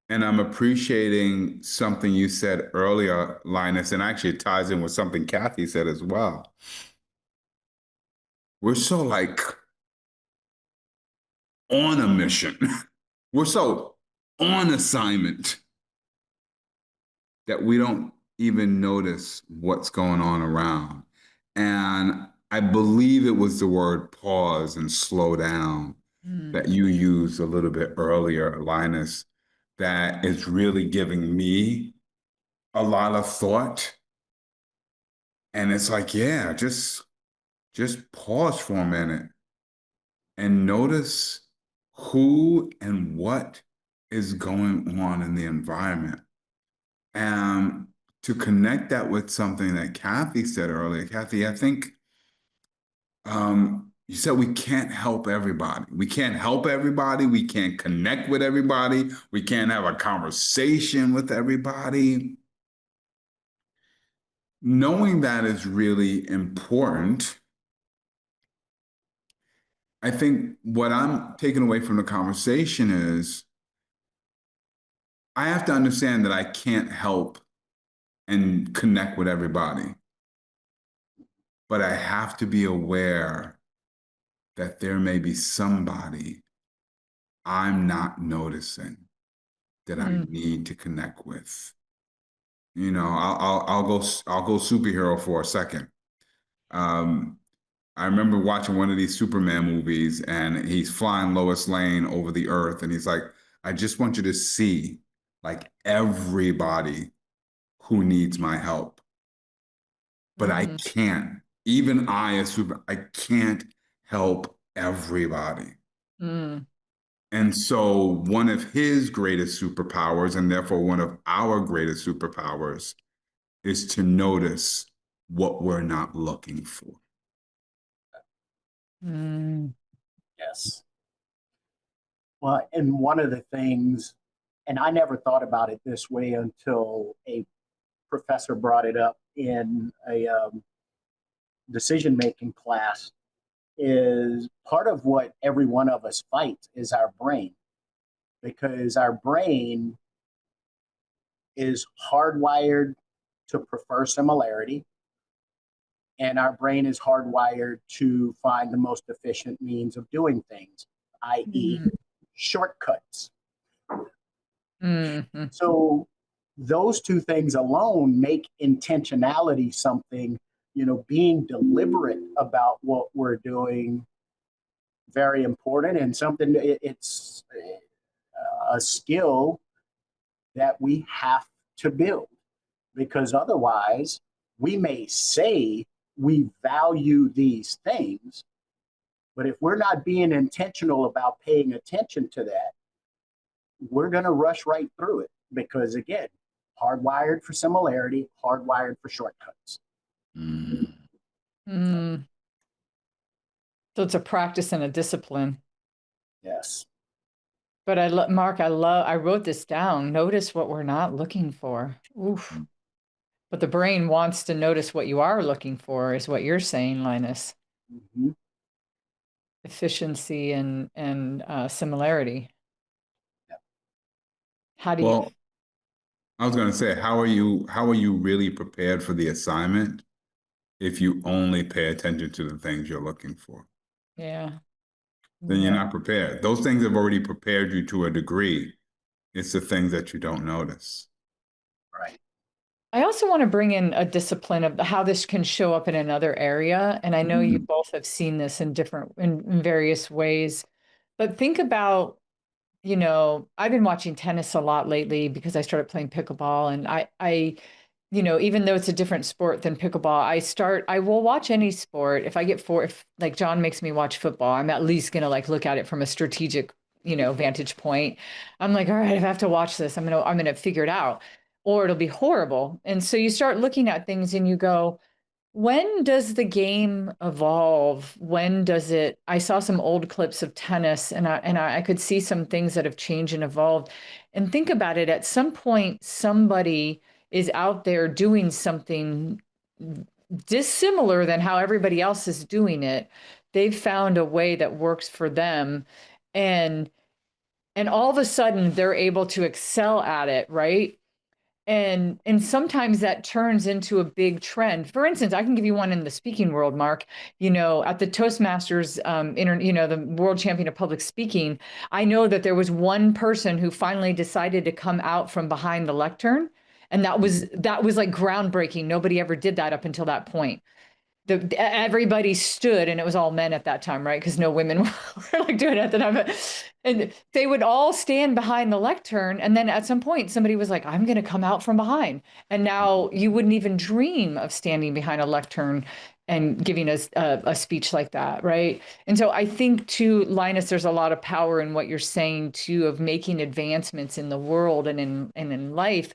And I'm appreciating something you said earlier, Linus, and actually it ties in with something Cathey said as well. We're so like on a mission. We're so on assignment that we don't even notice what's going on around. And I believe it was the word pause and slow down that you used a little bit earlier, Linus, that is really giving me a lot of thought. And it's like, yeah, just pause for a minute and notice who and what is going on in the environment. And to connect that with something that Cathey said earlier, Cathey, I think you said we can't help everybody. We can't help everybody. We can't connect with everybody. We can't have a conversation with everybody. Knowing that is really important. I think what I'm taking away from the conversation is I have to understand that I can't help and connect with everybody. But I have to be aware that there may be somebody I'm not noticing that I need to connect with. I'll go superhero for a second. I remember watching one of these Superman movies, and he's flying Lois Lane over the earth, and he's like, I just want you to see like everybody who needs my help. But I can't. Even I can't help everybody. And so one of his greatest superpowers, and therefore one of our greatest superpowers, is to notice what we're not looking for. Yes. Well, and one of the things, and I never thought about it this way until a professor brought it up in a decision-making class, is part of what every one of us fights is our brain, because our brain is hardwired to prefer similarity, and our brain is hardwired to find the most efficient means of doing things, i.e. shortcuts. Mhm. So those two things alone make intentionality something, being deliberate about what we're doing very important, and something it's a skill that we have to build, because otherwise we may say we value these things, but if we're not being intentional about paying attention to that, we're going to rush right through it, because again, hardwired for similarity, hardwired for shortcuts. Mm. Mm. So it's a practice and a discipline. Yes. But Mark, I wrote this down. Notice what we're not looking for. Oof. But the brain wants to notice what you are looking for, is what you're saying, Linus. Mm-hmm. Efficiency and similarity. Yep. How do you? Well, I was going to say, how are you really prepared for the assignment if you only pay attention to the things you're looking for? Yeah. Then you're Yeah. not prepared. Those things have already prepared you to a degree. It's the things that you don't notice. Right. I also want to bring in a discipline of how this can show up in another area. And I know you both have seen this in various ways, but think about, I've been watching tennis a lot lately because I started playing pickleball, and even though it's a different sport than pickleball, I will watch any sport. If like John makes me watch football, I'm at least going to like look at it from a strategic, vantage point. I'm like, all right, if I have to watch this, I'm going to figure it out, or it'll be horrible. And so you start looking at things and you go, when does the game evolve? When does it? I saw some old clips of tennis, and I could see some things that have changed and evolved. And think about it, at some point, somebody is out there doing something dissimilar than how everybody else is doing it. They've found a way that works for them. And all of a sudden they're able to excel at it, right? And sometimes that turns into a big trend. For instance, I can give you one in the speaking world, Mark. At the Toastmasters, the world champion of public speaking, I know that there was one person who finally decided to come out from behind the lectern, and that was like groundbreaking. Nobody ever did that up until that point. Everybody stood, and it was all men at that time, right? Because no women were like doing it at the time. And they would all stand behind the lectern, and then at some point somebody was like, I'm going to come out from behind. And now you wouldn't even dream of standing behind a lectern and giving a speech like that, right? And so I think too, Linus, there's a lot of power in what you're saying too, of making advancements in the world and in life,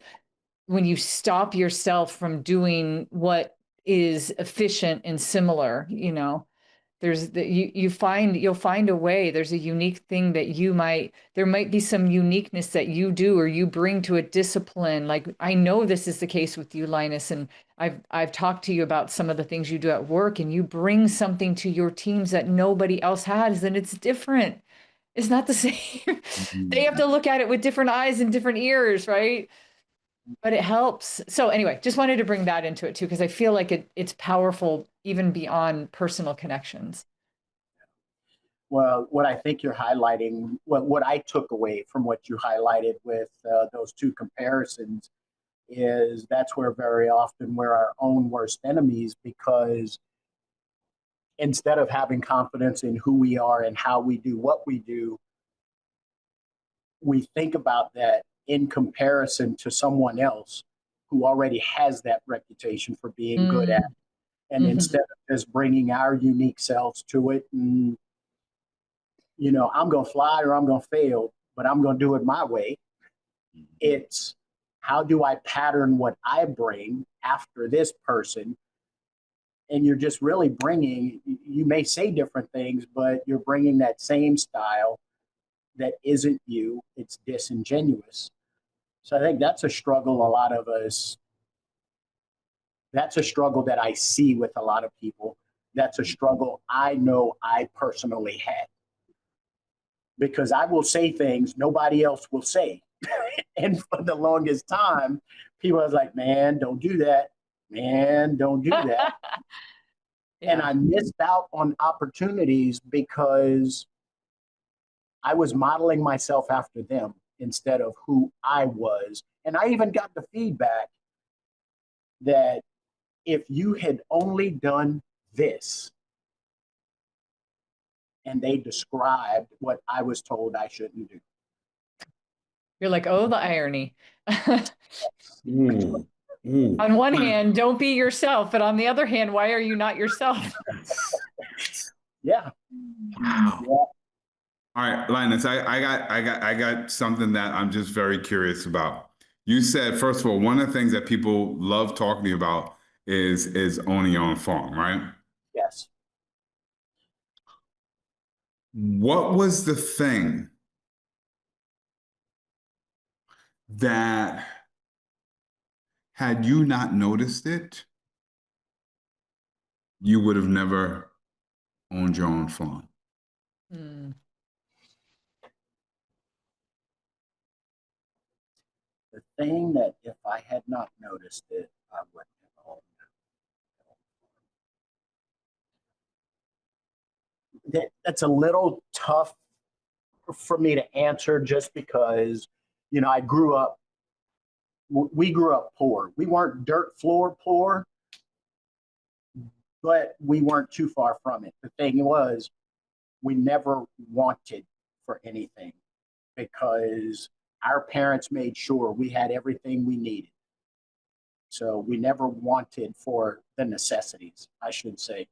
when you stop yourself from doing what is efficient and similar. You'll find a way. There's a unique thing that there might be some uniqueness that you do or you bring to a discipline. Like, I know this is the case with you, Linus, and I've talked to you about some of the things you do at work, and you bring something to your teams that nobody else has, and it's different. It's not the same. They have to look at it with different eyes and different ears, right? But it helps. So anyway, just wanted to bring that into it too, because I feel like it's powerful even beyond personal connections. Well, what I think you're highlighting, what I took away from what you highlighted with those two comparisons, is that's where very often we're our own worst enemies, because instead of having confidence in who we are and how we do what we do, we think about that in comparison to someone else who already has that reputation for being good at it. And instead of just bringing our unique selves to it, and I'm going to fly or I'm going to fail, but I'm going to do it my way. It's, how do I pattern what I bring after this person? And you're just really you may say different things, but you're bringing that same style that isn't you. It's disingenuous. So I think that's a struggle that's a struggle that I see with a lot of people. That's a struggle I know I personally had, because I will say things nobody else will say. And for the longest time, people was like, man, don't do that. Man, don't do that. Yeah. And I missed out on opportunities because I was modeling myself after them instead of who I was. And I even got the feedback that if you had only done this, and they described what I was told I shouldn't do. You're like, oh, the irony. Ooh. On one hand, don't be yourself, but on the other hand, why are you not yourself? Yeah. Wow. Yeah. All right, Linus, I got something that I'm just very curious about. You said, first of all, one of the things that people love talking to you about is owning your own farm, right? Yes. What was the thing that, had you not noticed it, you would have never owned your own farm? Mm. The thing that if I had not noticed it, I wouldn't have owned it. That's a little tough for me to answer just because, I we grew up poor. We weren't dirt floor poor, but we weren't too far from it. The thing was, we never wanted for anything because our parents made sure we had everything we needed. So we never wanted for the necessities, I should say.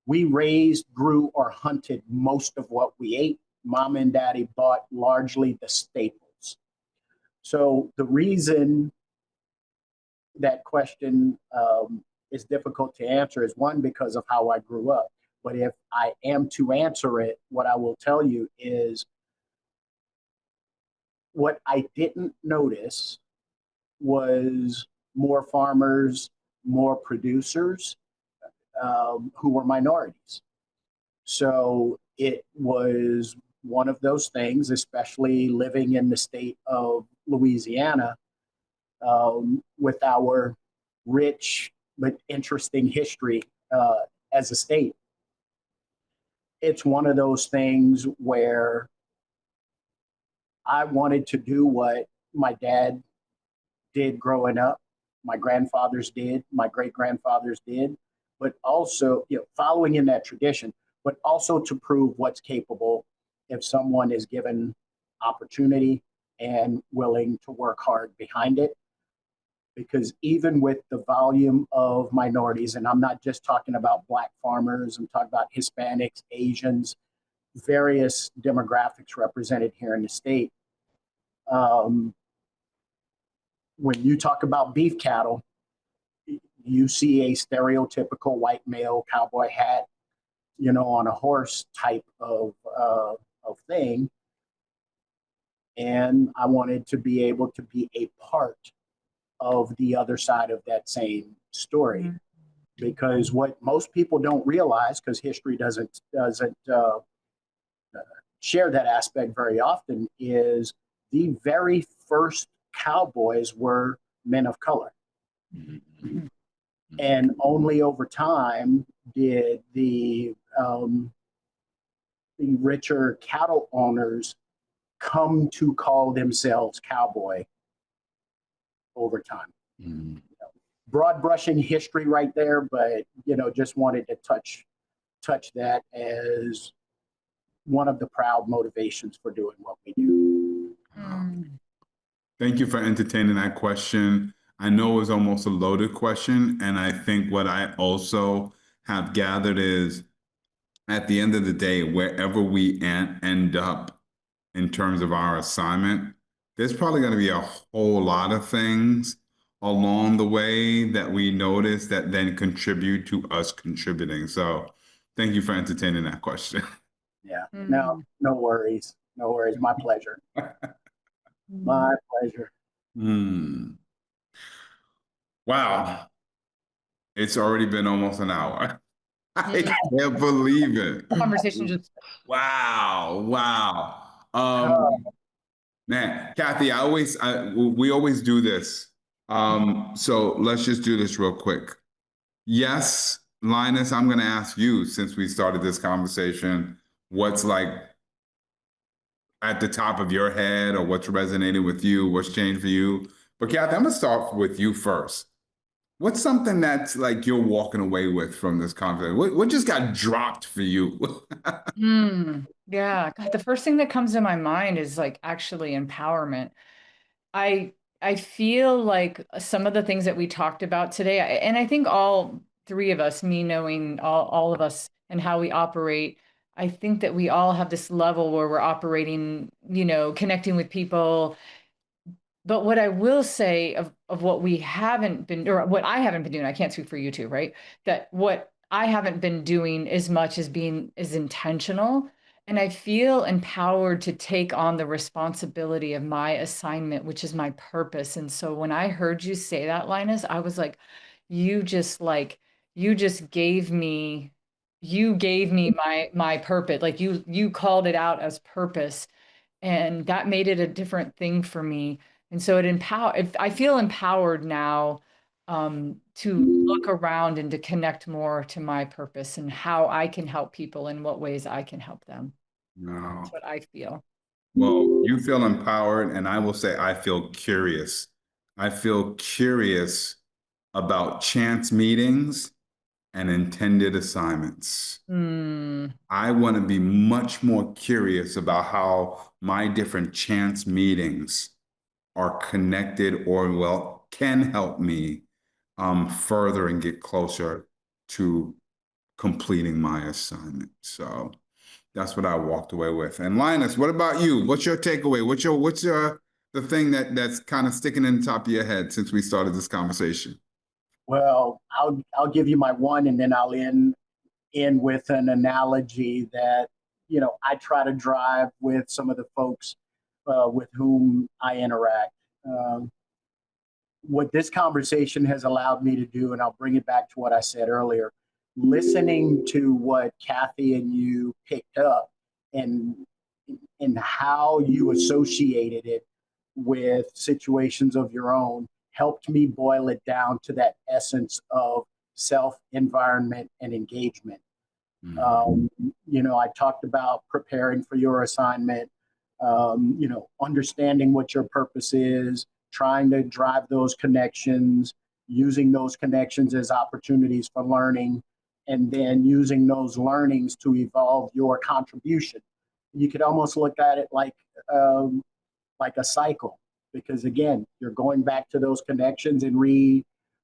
We raised, grew, or hunted most of what we ate. Mom and daddy bought largely the staples. So the reason that question is difficult to answer is, one, because of how I grew up. But if I am to answer it, what I will tell you is what I didn't notice was more farmers, more producers who were minorities. So it was one of those things, especially living in the state of Louisiana, with our rich but interesting history as a state. It's one of those things where I wanted to do what my dad did growing up, my grandfathers did, my great-grandfathers did, but also, following in that tradition, but also to prove what's capable if someone is given opportunity and willing to work hard behind it. Because even with the volume of minorities, and I'm not just talking about Black farmers, I'm talking about Hispanics, Asians, various demographics represented here in the state. When you talk about beef cattle, you see a stereotypical white male cowboy hat, on a horse type of thing. And I wanted to be able to be a part of the other side of that same story. Mm-hmm. Because what most people don't realize, because history doesn't share that aspect very often, is the very first cowboys were men of color. Mm-hmm. And only over time did the richer cattle owners come to call themselves cowboy over time. Mm-hmm. Broad brushing history right there, but just wanted to touch that as one of the proud motivations for doing what we do. Thank you for entertaining that question. I know it was almost a loaded question, and I think what I also have gathered is, at the end of the day, wherever we end up in terms of our assignment, there's probably going to be a whole lot of things along the way that we notice that then contribute to us contributing. So thank you for entertaining that question. Yeah, no worries. No worries. My pleasure. My pleasure. Wow. It's already been almost an hour. I can't believe it. Conversation just. Wow. Man, Cathey, we always do this. So let's just do this real quick. Yes, Linus, I'm going to ask you, since we started this conversation, what's like at the top of your head, or what's resonated with you, what's changed for you. But Cathey, I'm gonna start with you first. What's something that's like you're walking away with from this conversation? What just got dropped for you? Yeah. God, the first thing that comes to my mind is like actually empowerment. I I feel like some of the things that we talked about today, and I think all three of us, me knowing all of us and how we operate, I think that we all have this level where we're operating, connecting with people. But what I will say of what we haven't been, or what I haven't been doing, I can't speak for you two, right? That what I haven't been doing as much as being as intentional. And I feel empowered to take on the responsibility of my assignment, which is my purpose. And so when I heard you say that, Linus, I was you just gave me my purpose. Like you called it out as purpose, and that made it a different thing for me. And so I feel empowered now, to look around and to connect more to my purpose and how I can help people, in what ways I can help them. That's No. what I feel. Well, you feel empowered, and I will say I feel curious. I feel curious about chance meetings and intended assignments. Mm, I want to be much more curious about how my different chance meetings are connected, or well, can help me further and get closer to completing my assignment. So that's what I walked away with. And Linus, what about you? What's your takeaway? What's your the thing that's kind of sticking in the top of your head since we started this conversation? Well, I'll give you my one, and then I'll end with an analogy that I try to drive with some of the folks with whom I interact. Um, what this conversation has allowed me to do, and I'll bring it back to what I said earlier, listening to what Cathey and you picked up, and how you associated it with situations of your own, helped me boil it down to that essence of self, environment, and engagement. Um, I talked about preparing for your assignment, understanding what your purpose is, trying to drive those connections, using those connections as opportunities for learning, and then using those learnings to evolve your contribution. You could almost look at it like a cycle, because again, you're going back to those connections and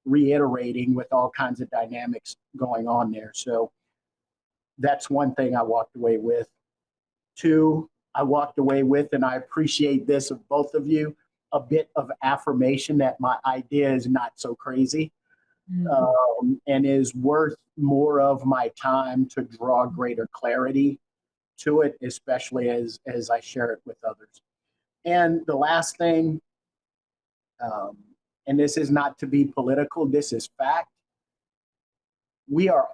reiterating with all kinds of dynamics going on there. So that's one thing I walked away with. Two, I walked away with, and I appreciate this of both of you, a bit of affirmation that my idea is not so crazy, and is worth more of my time to draw greater clarity to it, especially as I share it with others. And the last thing, and this is not to be political, this is fact. We are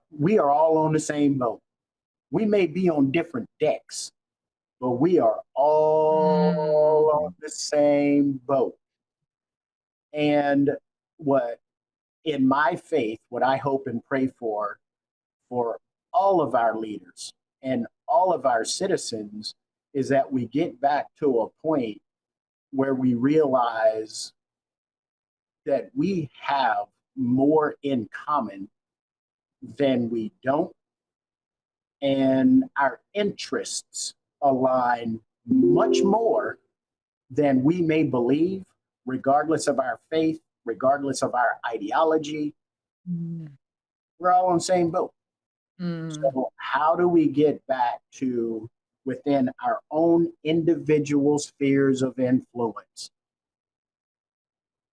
all on the same boat. We may be on different decks, but we are all on the same boat. And what, in my faith, what I hope and pray for all of our leaders and all of our citizens, is that we get back to a point where we realize that we have more in common than we don't, and our interests align much more than we may believe, regardless of our faith, regardless of our ideology. We're all on the same boat. So how do we get back to, within our own individual spheres of influence,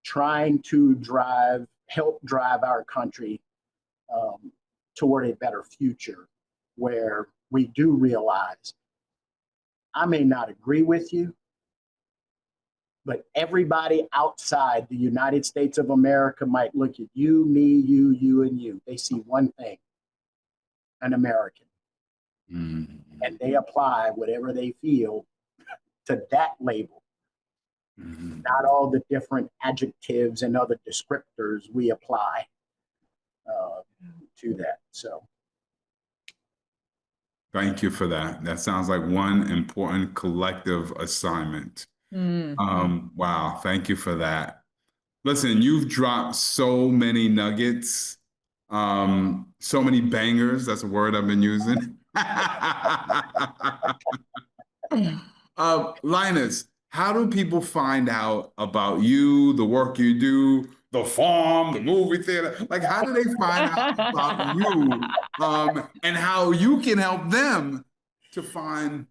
trying to help drive our country toward a better future, where we do realize, I may not agree with you, but everybody outside the United States of America might look at you, me, you, and you. They see one thing: an American. And they apply whatever they feel to that label, not all the different adjectives and other descriptors we apply to that. So Thank you for that. That sounds like one important collective assignment. Wow. Thank you for that. Listen, you've dropped so many nuggets, so many bangers. That's a word I've been using. Linus, how do people find out about you, the work you do, the farm, the movie theater? Like, how do they find out about you, and how you can help them to find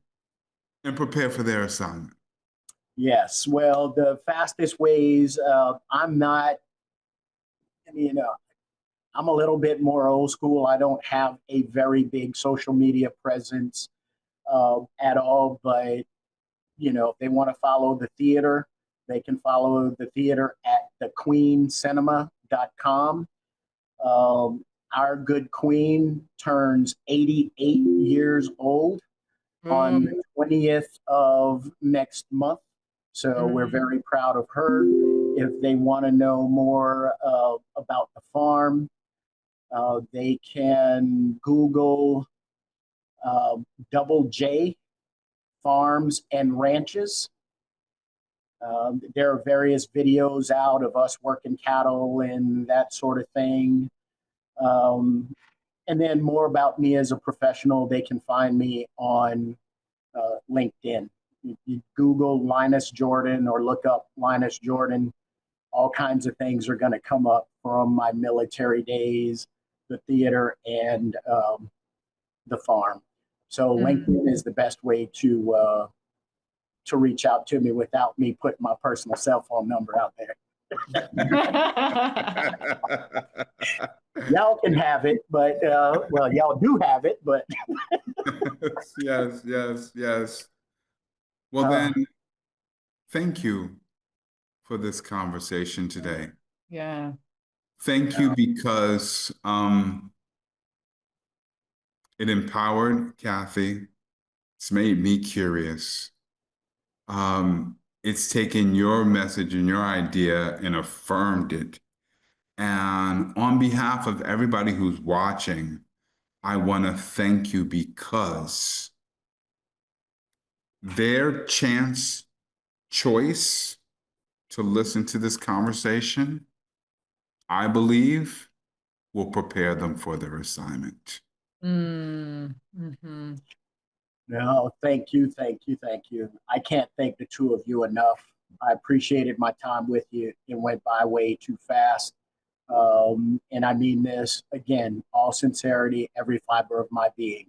and prepare for their assignment? Yes, well, the fastest ways, I'm not, you know, I'm a little bit more old school. I don't have a very big social media presence at all, but if they want to follow the theater, they can follow the theater at thequeencinema.com. Our good queen turns 88 years old on the 20th of next month. So we're very proud of her. If they want to know more about the farm, they can Google Double J Farms and Ranches. There are various videos out of us working cattle and that sort of thing. And then more about me as a professional, they can find me on LinkedIn. You Google Linus Jordan or look up Linus Jordan. All kinds of things are going to come up from my military days, the theater, and the farm. So LinkedIn is the best way to reach out to me without me putting my personal cell phone number out there. Y'all can have it, but well, y'all do have it, but yes. Well, then, thank you for this conversation today. Yeah. Thank you because it empowered Cathey. It's made me curious. It's taken your message and your idea and affirmed it. And on behalf of everybody who's watching, I want to thank you because their choice to listen to this conversation, I believe, will prepare them for their assignment. No, thank you. I can't thank the two of you enough. I appreciated my time with you. It went by way too fast. And I mean this, again, all sincerity, every fiber of my being.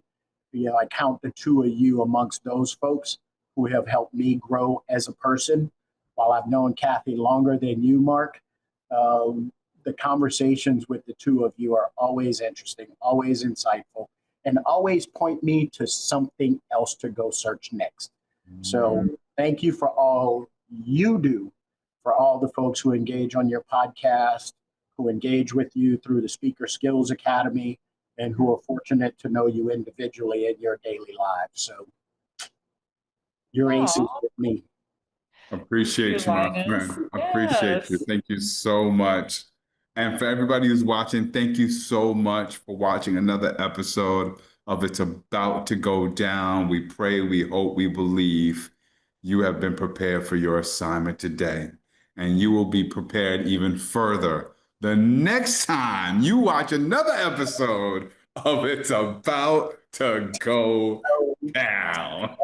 I count the two of you amongst those folks who have helped me grow as a person. While I've known Cathey longer than you, Marc, the conversations with the two of you are always interesting, always insightful, and always point me to something else to go search next. So thank you for all you do, for all the folks who engage on your podcast, who engage with you through the Speaker Skills Academy, and who are fortunate to know you individually in your daily lives. So you're aces with me. Appreciate you, my friend. Appreciate you. Thank you so much. And for everybody who's watching, thank you so much for watching another episode of It's About to Go Down. We pray, we hope, we believe you have been prepared for your assignment today. And you will be prepared even further the next time you watch another episode of It's About to Go Down.